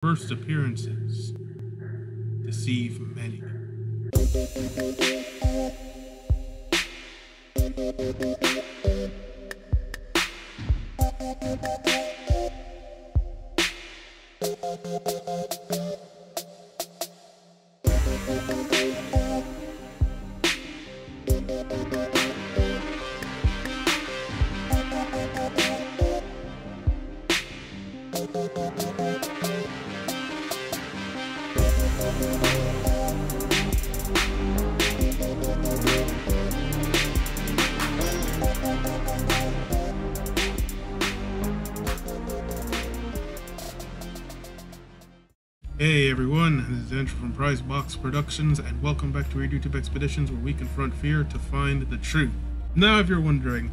First appearances deceive many. Hey everyone, this is Andrew from Prize Box Productions, and welcome back to our YouTube expeditions where we confront fear to find the truth. Now, if you're wondering,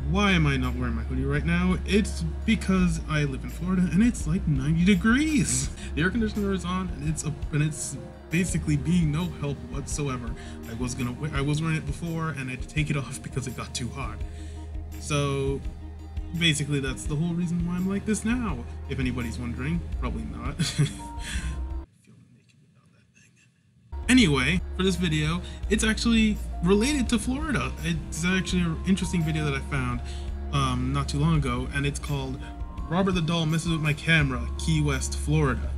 why am I not wearing my hoodie right now? It's because I live in Florida and it's like 90 degrees. The air conditioner is on and it's basically being no help whatsoever. I was wearing it before and I had to take it off because it got too hot. So basically that's the whole reason why I'm like this now. If anybody's wondering, probably not. Anyway, for this video, it's actually related to Florida. It's actually an interesting video that I found not too long ago, and it's called Robert the Doll Messes with My Camera, Key West, Florida.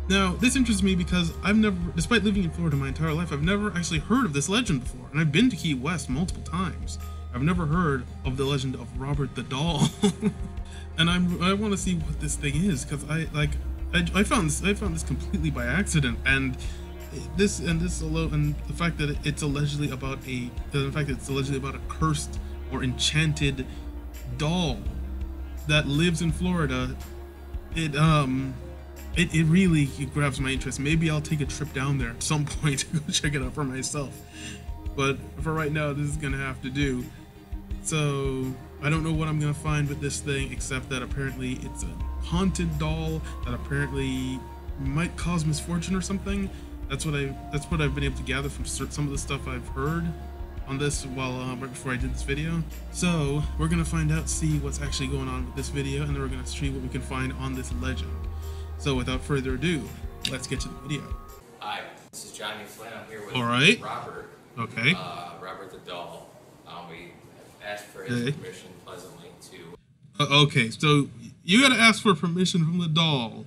Now, this interests me because I've never, despite living in Florida my entire life, I've never actually heard of this legend before, and I've been to Key West multiple times. I've never heard of the legend of Robert the Doll. And I want to see what this thing is, because I found this completely by accident, and the fact that it's allegedly about a cursed or enchanted doll that lives in Florida, it really grabs my interest. Maybe I'll take a trip down there at some point to go check it out for myself. But for right now, this is gonna have to do. So I don't know what I'm gonna find with this thing, except that apparently it's a haunted doll that apparently might cause misfortune or something. That's what I've been able to gather from some of the stuff I've heard on this right before I did this video. So we're gonna find out, see what's actually going on with this video, and then we're gonna see what we can find on this legend. So without further ado, let's get to the video. Hi, this is Johnny Flynn. I'm here with Robert. Okay. Robert the Doll. We asked for his permission pleasantly to. Okay, so you gotta ask for permission from the doll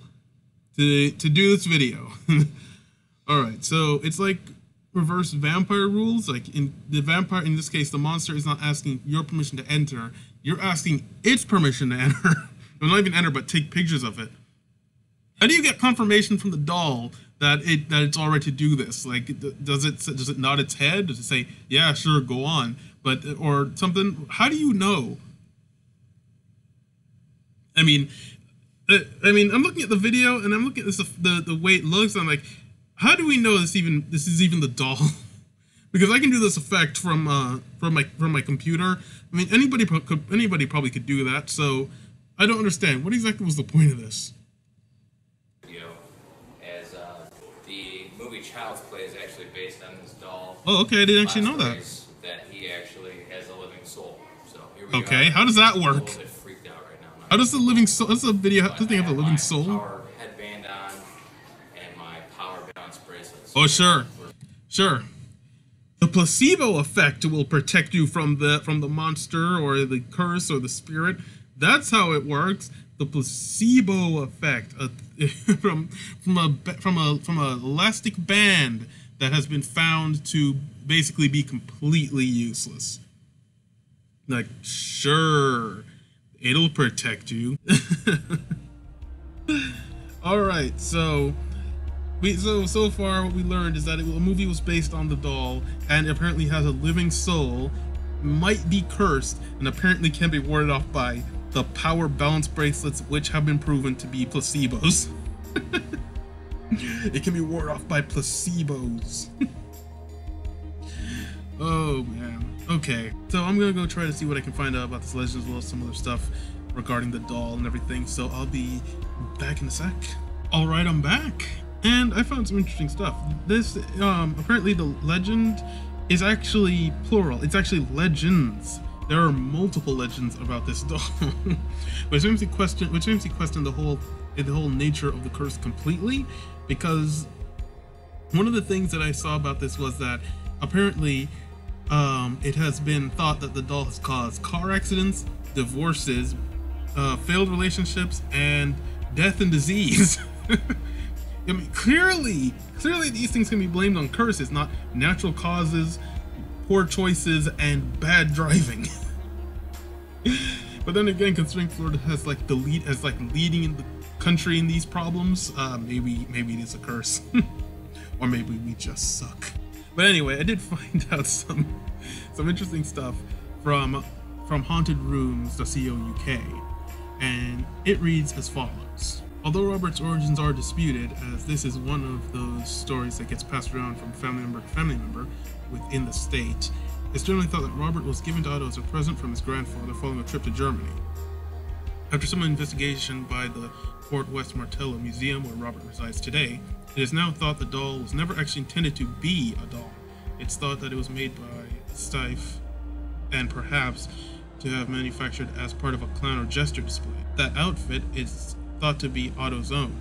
to do this video. All right, so it's like reverse vampire rules. Like in this case, the monster is not asking your permission to enter. You're asking its permission to enter. Well, not even enter, but take pictures of it. How do you get confirmation from the doll that it's all right to do this? Like, does it nod its head? Does it say, yeah, sure, go on? Or something? How do you know? I mean, I'm looking at the video and I'm looking at the way it looks. And I'm like, how do we know this is even the doll? Because I can do this effect from my computer. I mean, anybody probably could do that. So I don't understand. What exactly was the point of this? As the movie Child's Play is actually based on this doll. Oh, okay, I didn't actually know that. That he actually has a living soul. So here we okay, how does that work? I'm a little bit freaked out right now. How does the living soul? Does the thing have a living soul? Power headband on and my power balance bracelets. Oh, sure. The placebo effect will protect you from the monster or the curse or the spirit. That's how it works. The placebo effect from a elastic band that has been found to basically be completely useless. Like, sure, it'll protect you. All right, so far what we learned is that a movie was based on the doll and apparently has a living soul, might be cursed, and apparently can be warded off by the power balance bracelets, which have been proven to be placebos. It can be warded off by placebos. Oh man. Okay, so I'm gonna go try to see what I can find out about this legend, as well as some other stuff regarding the doll and everything. So I'll be back in a sec. All right, I'm back, and I found some interesting stuff. This apparently the legend is actually plural. It's actually legends. There are multiple legends about this doll, which makes me question the whole the whole nature of the curse completely, because one of the things that I saw about this was that apparently it has been thought that the doll has caused car accidents, divorces, failed relationships, and death and disease. I mean, clearly these things can be blamed on curses, not natural causes, poor choices, and bad driving. But then again, considering Florida has like leading in the country in these problems, maybe it is a curse. Or maybe we just suck. But anyway, I did find out some interesting stuff from hauntedrooms.co UK, and it reads as follows. Although Robert's origins are disputed, as this is one of those stories that gets passed around from family member to family member within the state, it's generally thought that Robert was given to Otto as a present from his grandfather following a trip to Germany. After some investigation by the Fort West Martello Museum, where Robert resides today, it is now thought the doll was never actually intended to be a doll. It's thought that it was made by Steiff and perhaps to have manufactured as part of a clown or jester display. That outfit is thought to be Otto's own.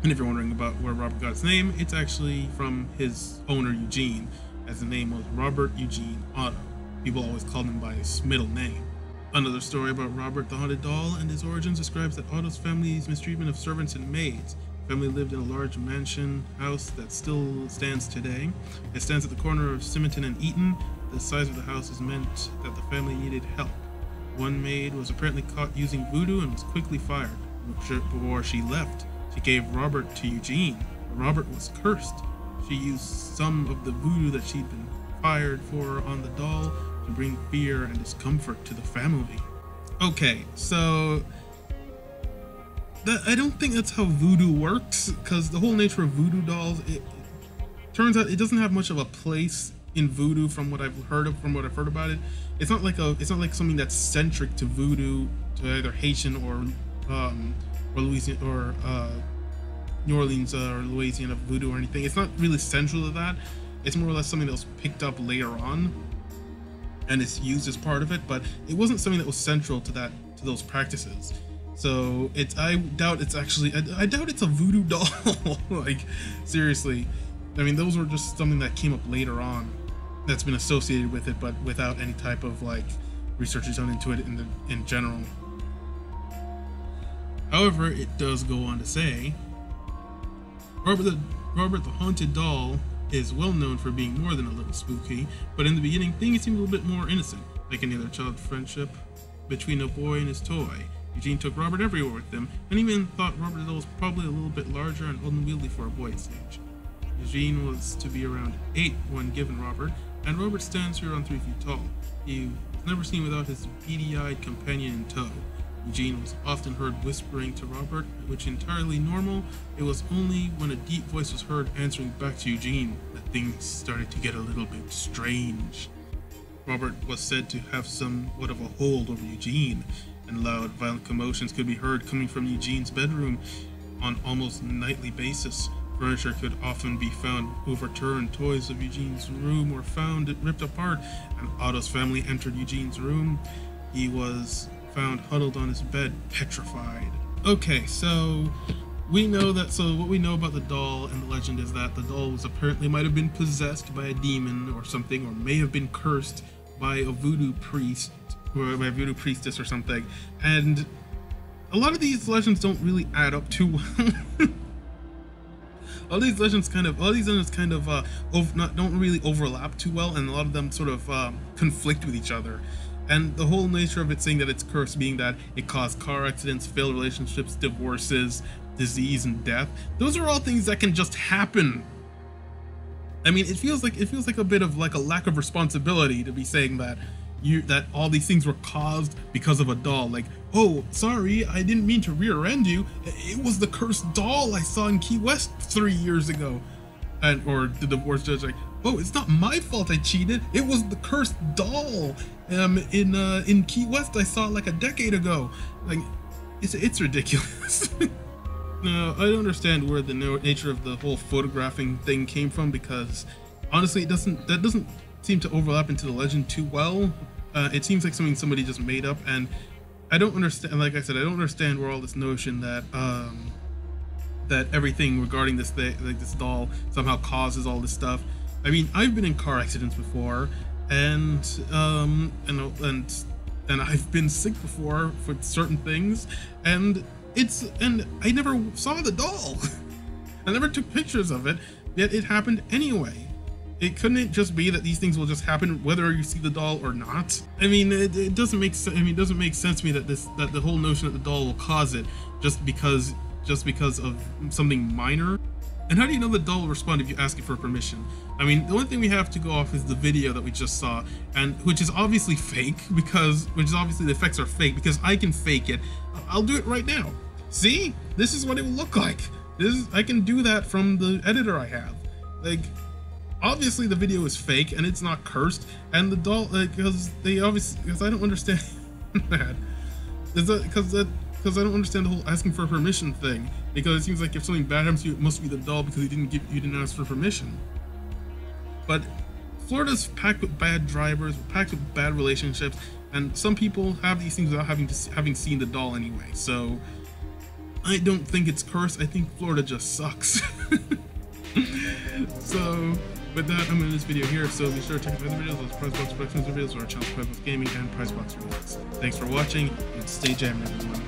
And if you're wondering about where Robert got his name, it's actually from his owner Eugene, as the name was Robert Eugene Otto. People always called him by his middle name. Another story about Robert the Haunted Doll and his origins describes that Otto's family's mistreatment of servants and maids. The family lived in a large mansion house that still stands today. It stands at the corner of Simonton and Eaton. The size of the house has meant that the family needed help. One maid was apparently caught using voodoo and was quickly fired. Before she left, she gave Robert to Eugene. Robert was cursed. She used some of the voodoo that she'd been fired for on the doll to bring fear and discomfort to the family. Okay, so I don't think that's how voodoo works, because the whole nature of voodoo dolls, it turns out it doesn't have much of a place in voodoo from what I've heard about it. It's not like something that's centric to voodoo, to either Haitian or Louisiana or New Orleans or Louisiana voodoo or anything. It's not really central to that. It's more or less something that was picked up later on and it's used as part of it, but it wasn't something that was central to those practices. So I doubt it's a voodoo doll. Like, seriously. I mean, those were just something that came up later on that's been associated with it, but without any type of like research done into it in general. However, it does go on to say, Robert the Haunted Doll is well known for being more than a little spooky, but in the beginning things seemed a little bit more innocent, like any other child friendship between a boy and his toy. Eugene took Robert everywhere with him, and even thought Robert the doll was probably a little bit larger and unwieldy for a boy his age. Eugene was to be around 8 when given Robert, and Robert stands here around 3 feet tall. He was never seen without his beady-eyed companion in tow. Eugene was often heard whispering to Robert, which entirely normal. It was only when a deep voice was heard answering back to Eugene that things started to get a little bit strange. Robert was said to have somewhat of a hold over Eugene, and loud, violent commotions could be heard coming from Eugene's bedroom on almost nightly basis. Furniture could often be found overturned. Toys of Eugene's room were found ripped apart, and Otto's family entered Eugene's room. He was found huddled on his bed, petrified. Okay, so what we know about the doll and the legend is that the doll might have been possessed by a demon or something, or may have been cursed by a voodoo priest or by a voodoo priestess or something. And a lot of these legends don't really add up too well. All these legends kind of don't really overlap too well, and a lot of them sort of conflict with each other. And the whole nature of it saying that it's cursed, being that it caused car accidents, failed relationships, divorces, disease, and death. Those are all things that can just happen. I mean, it feels like a bit of like a lack of responsibility to be saying that all these things were caused because of a doll. Like, oh, sorry, I didn't mean to rear-end you. It was the cursed doll I saw in Key West 3 years ago. Or the divorce judge like, oh, it's not my fault I cheated. It was the cursed doll in Key West I saw like a decade ago. Like, it's ridiculous. No, I don't understand where the nature of the whole photographing thing came from, because honestly, that doesn't seem to overlap into the legend too well. It seems like something somebody just made up, and I don't understand. Like I said, I don't understand where all this notion that that everything regarding this thing, like this doll, somehow causes all this stuff. I mean, I've been in car accidents before, and I've been sick before for certain things, and I never saw the doll. I never took pictures of it, yet it happened anyway. It couldn't just be that these things will just happen whether you see the doll or not. I mean, it doesn't make sense. I mean, it doesn't make sense to me that the whole notion that the doll will cause it just because of something minor. And how do you know the doll will respond if you ask it for permission? I mean, the only thing we have to go off is the video that we just saw, and which is obviously fake, which is obviously the effects are fake, because I can fake it. I'll do it right now. See? This is what it will look like. I can do that from the editor I have. Like, obviously the video is fake and it's not cursed, and the doll, because I don't understand that. Because I don't understand the whole asking for permission thing. Because it seems like if something bad happens to you, it must be the doll because you didn't ask for permission. But Florida's packed with bad drivers, packed with bad relationships, and some people have these things without having seen the doll anyway. So I don't think it's cursed. I think Florida just sucks. So with that, I'm ending this video here. So be sure to check out my other videos, those Pricebox Productions videos, or our channel Pricebox Gaming and Pricebox Remix. Thanks for watching, and stay jamming, everyone.